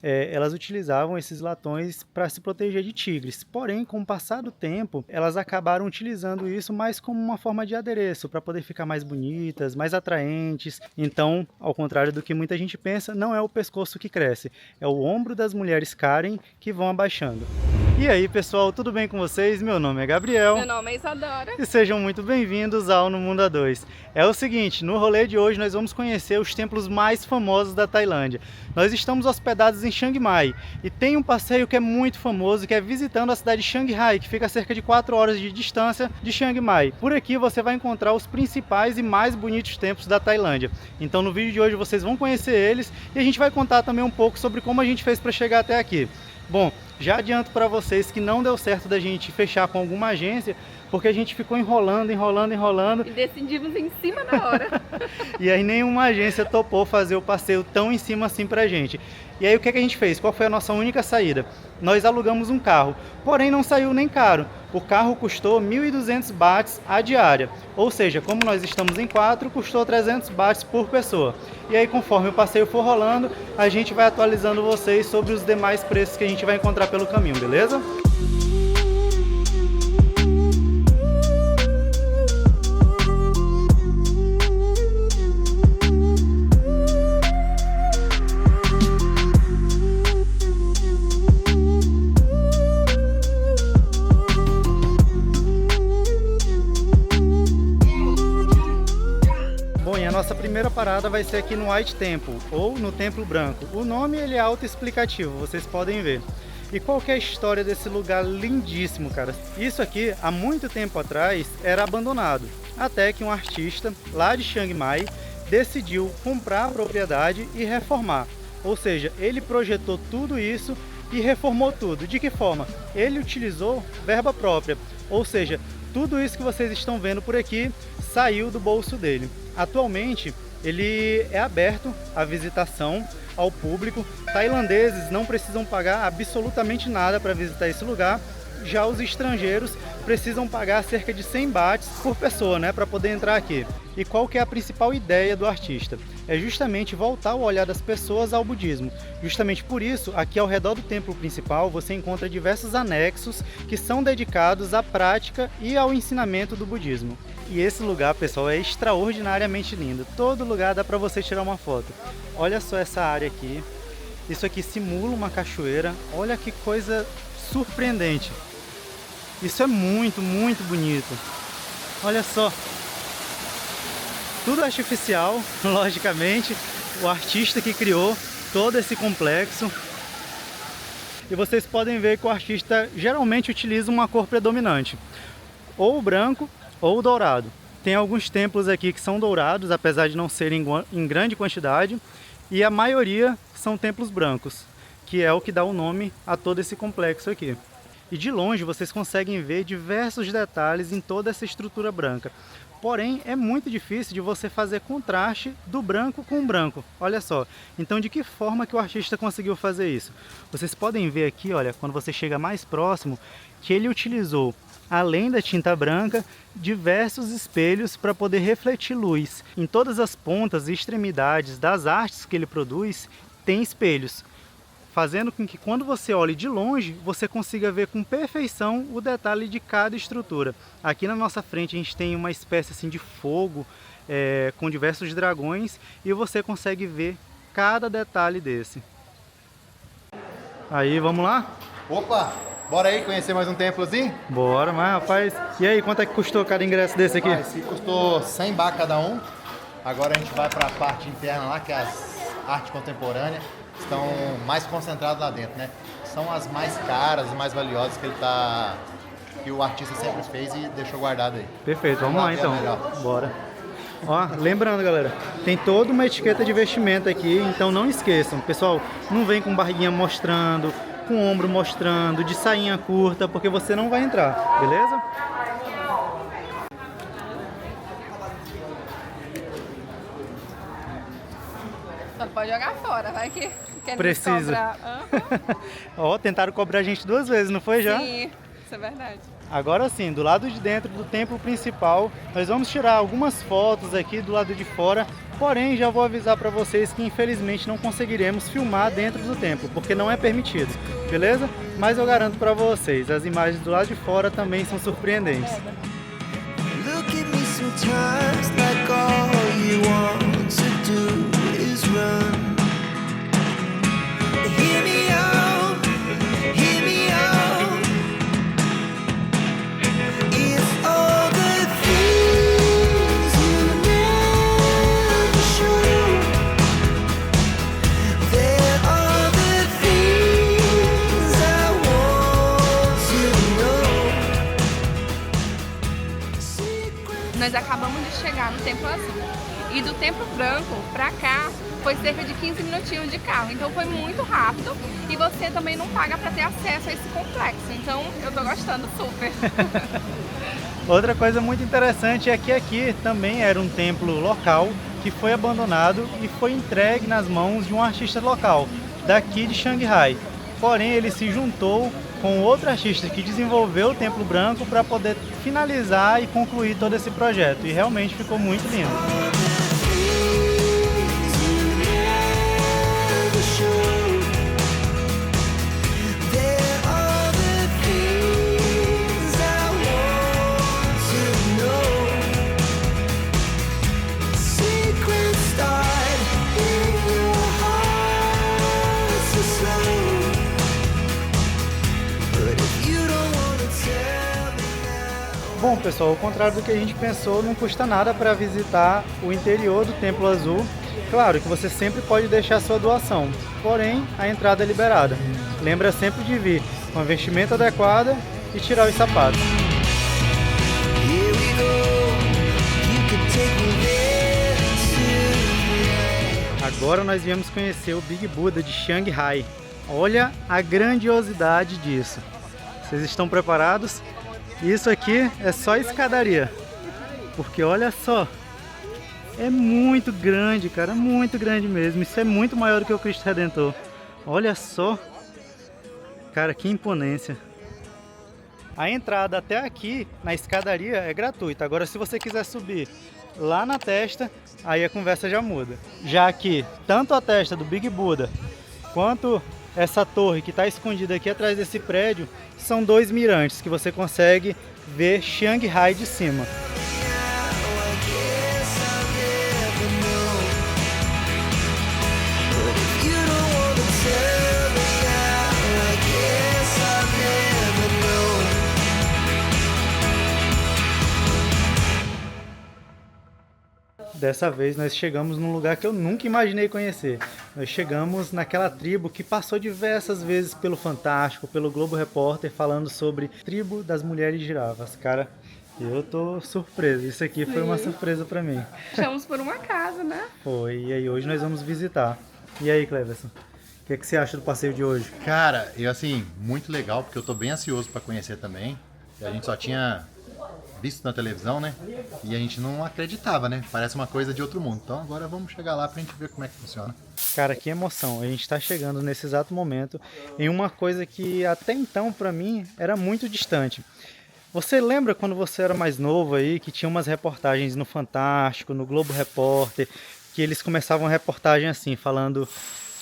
elas utilizavam esses latões para se proteger de tigres. Porém, com o passar do tempo, elas acabaram utilizando isso mais como uma forma de adereço, para poder ficar mais bonitas, mais atraentes. Então, ao contrário do que muita gente pensa, não é o pescoço que cresce, é o ombro das mulheres Karen que vão abaixando. E aí, pessoal, tudo bem com vocês? Meu nome é Gabriel. Meu nome é Isadora. E sejam muito bem-vindos ao No Mundo A2. É o seguinte, no rolê de hoje nós vamos conhecer os templos mais famosos da Tailândia. Nós estamos hospedados em Chiang Mai e tem um passeio que é muito famoso, que é visitando a cidade de Shanghai, que fica a cerca de 4 horas de distância de Chiang Mai. Por aqui você vai encontrar os principais e mais bonitos templos da Tailândia. Então no vídeo de hoje vocês vão conhecer eles e a gente vai contar também um pouco sobre como a gente fez para chegar até aqui. Bom, já adianto para vocês que não deu certo da gente fechar com alguma agência, porque a gente ficou enrolando. E decidimos em cima da hora. E aí nenhuma agência topou fazer o passeio tão em cima assim pra gente. E aí o que a gente fez? Qual foi a nossa única saída? Nós alugamos um carro, porém não saiu nem caro. O carro custou 1.200 bahts a diária. Ou seja, como nós estamos em 4, custou 300 bahts por pessoa. E aí conforme o passeio for rolando, a gente vai atualizando vocês sobre os demais preços que a gente vai encontrar pelo caminho, beleza? Bom, e a nossa primeira parada vai ser aqui no White Temple, ou no Templo Branco. O nome ele é autoexplicativo, vocês podem ver. E qual que é a história desse lugar lindíssimo, cara? Isso aqui, há muito tempo atrás, era abandonado. Até que um artista lá de Chiang Mai decidiu comprar a propriedade e reformar. Ou seja, ele projetou tudo isso e reformou tudo. De que forma? Ele utilizou verba própria. Ou seja, tudo isso que vocês estão vendo por aqui saiu do bolso dele. Atualmente, ele é aberto à visitação ao público. Tailandeses não precisam pagar absolutamente nada para visitar esse lugar. Já os estrangeiros precisam pagar cerca de 100 bahts por pessoa, né, para poder entrar aqui. E qual que é a principal ideia do artista? É justamente voltar o olhar das pessoas ao budismo. Justamente por isso, aqui ao redor do templo principal, você encontra diversos anexos que são dedicados à prática e ao ensinamento do budismo. E esse lugar, pessoal, é extraordinariamente lindo. Todo lugar dá para você tirar uma foto. Olha só essa área aqui. Isso aqui simula uma cachoeira. Olha que coisa surpreendente. Isso é muito, muito bonito. Olha só. Tudo artificial, logicamente. O artista que criou todo esse complexo. E vocês podem ver que o artista geralmente utiliza uma cor predominante. Ou o branco ou dourado. Tem alguns templos aqui que são dourados, apesar de não serem em grande quantidade, e a maioria são templos brancos, que é o que dá o nome a todo esse complexo aqui. E de longe vocês conseguem ver diversos detalhes em toda essa estrutura branca. Porém, é muito difícil de você fazer contraste do branco com o branco. Olha só. Então, de que forma que o artista conseguiu fazer isso? Vocês podem ver aqui, olha, quando você chega mais próximo, que ele utilizou, além da tinta branca, diversos espelhos para poder refletir luz. Em todas as pontas e extremidades das artes que ele produz, tem espelhos, fazendo com que quando você olhe de longe, você consiga ver com perfeição o detalhe de cada estrutura. Aqui na nossa frente a gente tem uma espécie assim de fogo, com diversos dragões, e você consegue ver cada detalhe desse. Aí, vamos lá? Opa! Bora aí conhecer mais um templozinho? Bora, mas rapaz, e aí, quanto é que custou cada ingresso desse aqui? Esse custou 100 baht cada um. Agora a gente vai para a parte interna lá, que é as arte contemporânea. Estão mais concentradas lá dentro, né? São as mais caras e mais valiosas que o artista sempre fez e deixou guardado aí. Perfeito, vamos lá então. Bora. Ó, lembrando, galera, tem toda uma etiqueta de vestimenta aqui, então não esqueçam. Pessoal, não vem com barriguinha mostrando, com o ombro mostrando, de sainha curta, porque você não vai entrar, beleza? Só não pode jogar fora, vai que quer Precisa. nos cobrar. Ó, tentaram cobrar a gente 2 vezes, não foi já? Sim, isso é verdade. Agora sim, do lado de dentro do templo principal, nós vamos tirar algumas fotos aqui do lado de fora Porém, já vou avisar para vocês que infelizmente não conseguiremos filmar dentro do templo, porque não é permitido, beleza? Mas eu garanto para vocês, as imagens do lado de fora também são surpreendentes. Look at me sometimes like all you want to do is run. Hear me out, hear me out. It's all the things you never show. There are the things I want to know. Nós acabamos de chegar no Templo Azul. E do Templo Branco pra cá foi cerca de 15 minutinhos de carro. Então foi muito rápido e você também não paga pra ter acesso a esse complexo. Então eu tô gostando super. Outra coisa muito interessante é que aqui também era um templo local que foi abandonado e foi entregue nas mãos de um artista local, daqui de Xangai. Porém, ele se juntou com outro artista que desenvolveu o Templo Branco para poder finalizar e concluir todo esse projeto. E realmente ficou muito lindo. Bom, pessoal, ao contrário do que a gente pensou, não custa nada para visitar o interior do Templo Azul. Claro que você sempre pode deixar sua doação, porém a entrada é liberada. Lembra sempre de vir com a vestimenta adequada e tirar os sapatos. Agora nós viemos conhecer o Big Buda de Xangai. Olha a grandiosidade disso. Vocês estão preparados? Isso aqui é só escadaria, porque olha só, é muito grande, cara, muito grande mesmo. Isso é muito maior do que o Cristo Redentor. Olha só, cara, que imponência. A entrada até aqui na escadaria é gratuita. Agora, se você quiser subir lá na testa, aí a conversa já muda. Já aqui, tanto a testa do Big Buda quanto essa torre que está escondida aqui atrás desse prédio são dois mirantes que você consegue ver Xangai de cima. Dessa vez nós chegamos num lugar que eu nunca imaginei conhecer. Nós chegamos naquela tribo que passou diversas vezes pelo Fantástico, pelo Globo Repórter, falando sobre tribo das mulheres girafas. Cara, eu tô surpreso. Isso aqui foi uma surpresa pra mim. Achamos por uma casa, né? Foi, e aí hoje nós vamos visitar. E aí, Cleverson? O que você acha do passeio de hoje? Cara, eu assim, muito legal, porque eu tô bem ansioso para conhecer também. A gente só tinha visto na televisão, né? E a gente não acreditava, né? Parece uma coisa de outro mundo. Então agora vamos chegar lá pra gente ver como é que funciona. Cara, que emoção. A gente tá chegando nesse exato momento em uma coisa que até então pra mim era muito distante. Você lembra quando você era mais novo aí, que tinha umas reportagens no Fantástico, no Globo Repórter, que eles começavam a reportagem assim, falando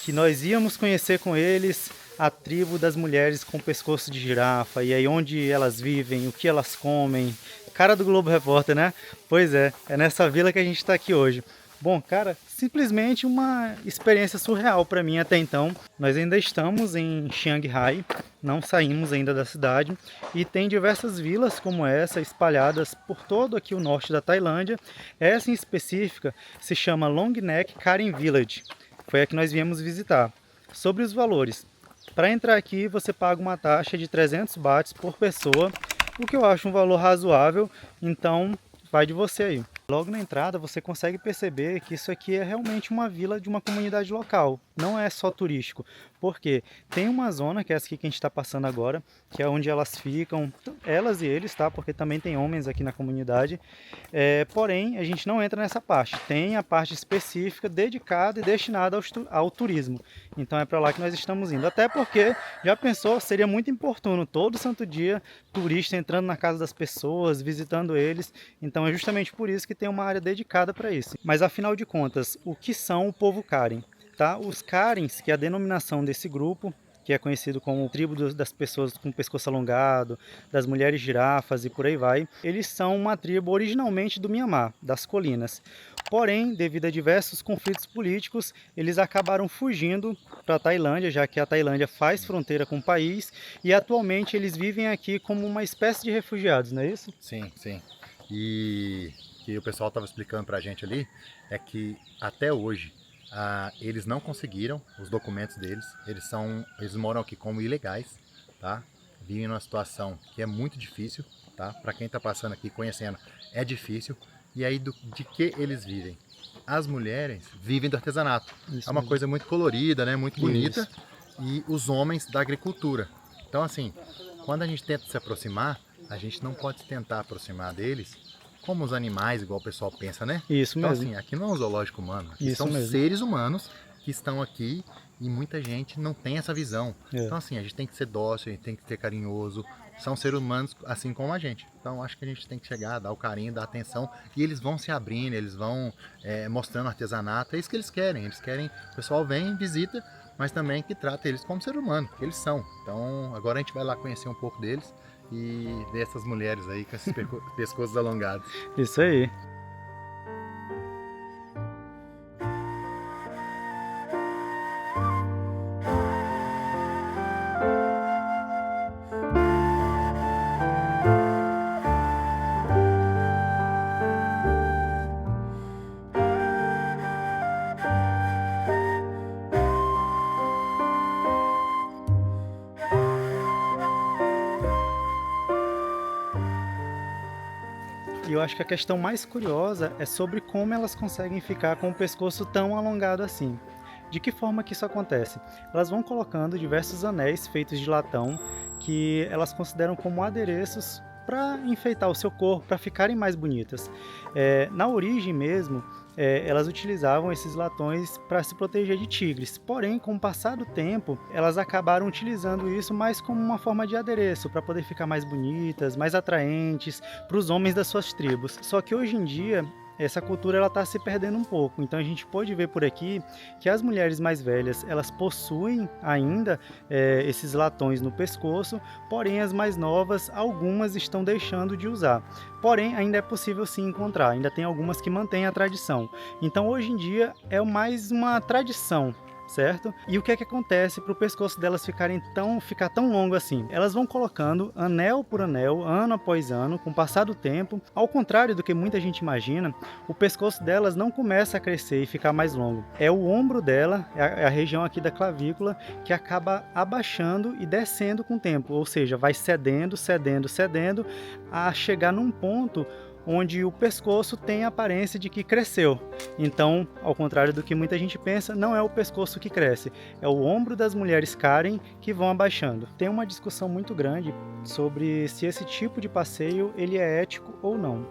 que nós íamos conhecer com eles a tribo das mulheres com pescoço de girafa, e aí onde elas vivem, o que elas comem. Cara do Globo Repórter, né? Pois é nessa vila que a gente está aqui hoje. Bom, cara, simplesmente uma experiência surreal para mim até então. Nós ainda estamos em Xangai, não saímos ainda da cidade, e tem diversas vilas como essa espalhadas por todo aqui o norte da Tailândia. Essa em específica se chama Long Neck Karen Village, foi a que nós viemos visitar. Sobre os valores, para entrar aqui você paga uma taxa de 300 bahts por pessoa, o que eu acho um valor razoável, então vai de você aí. Logo na entrada você consegue perceber que isso aqui é realmente uma vila de uma comunidade local, não é só turístico, porque tem uma zona, que é essa aqui que a gente está passando agora, que é onde elas ficam, elas e eles, tá? Porque também tem homens aqui na comunidade, porém a gente não entra nessa parte, tem a parte específica dedicada e destinada ao turismo, então é para lá que nós estamos indo, até porque, já pensou, seria muito importuno todo santo dia turista entrando na casa das pessoas, visitando eles, então é justamente por isso que tem uma área dedicada para isso. Mas afinal de contas, o que são o povo Karen? Tá? Os Karens, que é a denominação desse grupo, que é conhecido como tribo das pessoas com pescoço alongado, das mulheres girafas e por aí vai, eles são uma tribo originalmente do Mianmar, das colinas. Porém, devido a diversos conflitos políticos, eles acabaram fugindo para a Tailândia, já que a Tailândia faz fronteira com o país, e atualmente eles vivem aqui como uma espécie de refugiados, não é isso? Sim, sim. E que o pessoal estava explicando para a gente ali é que até hoje eles não conseguiram os documentos deles, eles moram aqui como ilegais, tá? Vivem numa situação que é muito difícil, tá? Para quem está passando aqui, conhecendo, é difícil. E aí de que eles vivem? As mulheres vivem do artesanato. Isso é uma mesmo. coisa muito colorida, né? Muito bonita. Isso. E os homens da agricultura. Então assim, quando a gente tenta se aproximar, a gente não pode tentar aproximar deles como os animais, igual o pessoal pensa, né? Isso Então mesmo. assim, aqui não é um zoológico humano, aqui Isso são mesmo. seres humanos que estão aqui e muita gente não tem essa visão. É. Então assim, a gente tem que ser dócil, a gente tem que ser carinhoso, são seres humanos assim como a gente. Então acho que a gente tem que chegar, dar o carinho, dar atenção e eles vão se abrindo, eles vão mostrando artesanato, é isso que eles querem, o pessoal vem, visita, mas também que trata eles como ser humano, que eles são. Então agora a gente vai lá conhecer um pouco deles e ver essas mulheres aí com esses pescoços alongados. Isso aí. E eu acho que a questão mais curiosa é sobre como elas conseguem ficar com o pescoço tão alongado assim. De que forma que isso acontece? Elas vão colocando diversos anéis feitos de latão que elas consideram como adereços para enfeitar o seu corpo, para ficarem mais bonitas. Na origem mesmo, elas utilizavam esses latões para se proteger de tigres. Porém, com o passar do tempo, elas acabaram utilizando isso mais como uma forma de adereço, para poder ficar mais bonitas, mais atraentes para os homens das suas tribos. Só que hoje em dia, essa cultura está se perdendo um pouco. Então a gente pode ver por aqui que as mulheres mais velhas, elas possuem ainda esses latões no pescoço, porém as mais novas, algumas estão deixando de usar. Porém, ainda é possível sim encontrar, ainda tem algumas que mantêm a tradição. Então hoje em dia é mais uma tradição, certo? E o que é que acontece para o pescoço delas ficar tão longo assim? Elas vão colocando anel por anel, ano após ano, com o passar do tempo. Ao contrário do que muita gente imagina, o pescoço delas não começa a crescer e ficar mais longo. É o ombro dela, é a região aqui da clavícula, que acaba abaixando e descendo com o tempo, ou seja, vai cedendo, a chegar num ponto onde o pescoço tem a aparência de que cresceu. Então, ao contrário do que muita gente pensa, não é o pescoço que cresce, é o ombro das mulheres Karen que vão abaixando. Tem uma discussão muito grande sobre se esse tipo de passeio ele é ético ou não.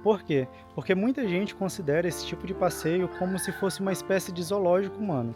Por quê? Porque muita gente considera esse tipo de passeio como se fosse uma espécie de zoológico humano.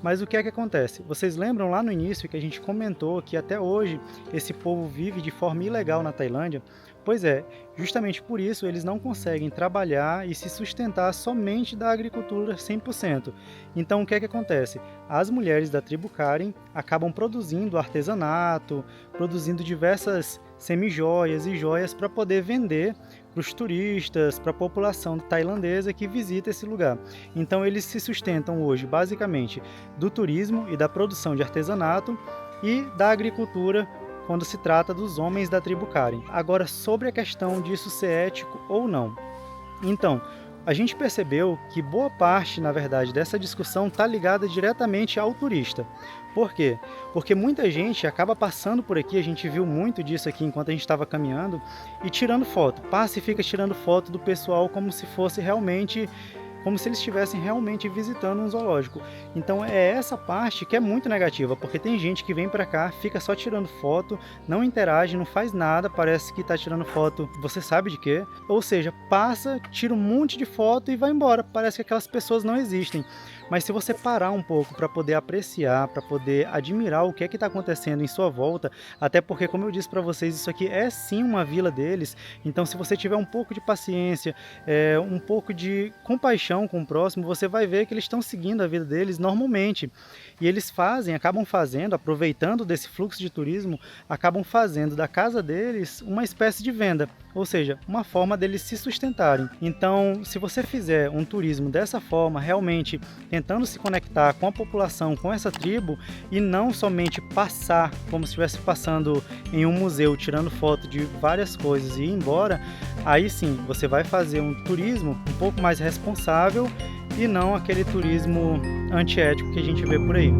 Mas o que é que acontece? Vocês lembram lá no início que a gente comentou que até hoje esse povo vive de forma ilegal na Tailândia? Pois é, justamente por isso eles não conseguem trabalhar e se sustentar somente da agricultura 100%. Então o que é que acontece? As mulheres da tribo Karen acabam produzindo artesanato, produzindo diversas semijoias e joias para poder vender para os turistas, para a população tailandesa que visita esse lugar. Então eles se sustentam hoje basicamente do turismo e da produção de artesanato e da agricultura quando se trata dos homens da tribo Karen. Agora, sobre a questão disso ser ético ou não. Então, a gente percebeu que boa parte, na verdade, dessa discussão está ligada diretamente ao turista. Por quê? Porque muita gente acaba passando por aqui, a gente viu muito disso aqui enquanto a gente estava caminhando, e tirando foto. Passa e fica tirando foto do pessoal como se fosse realmente... como se eles estivessem realmente visitando um zoológico. Então é essa parte que é muito negativa, porque tem gente que vem pra cá, fica só tirando foto, não interage, não faz nada, parece que tá tirando foto, você sabe de quê? Ou seja, passa, tira um monte de foto e vai embora, parece que aquelas pessoas não existem. Mas se você parar um pouco para poder apreciar, para poder admirar o que é que está acontecendo em sua volta, até porque, como eu disse para vocês, isso aqui é sim uma vila deles, então se você tiver um pouco de paciência, um pouco de compaixão com o próximo, você vai ver que eles estão seguindo a vida deles normalmente. E eles acabam fazendo, aproveitando desse fluxo de turismo, acabam fazendo da casa deles uma espécie de venda, ou seja, uma forma deles se sustentarem. Então, se você fizer um turismo dessa forma, realmente tentando se conectar com a população, com essa tribo, e não somente passar como se estivesse passando em um museu, tirando foto de várias coisas e ir embora, aí sim, você vai fazer um turismo um pouco mais responsável e não aquele turismo antiético que a gente vê por aí.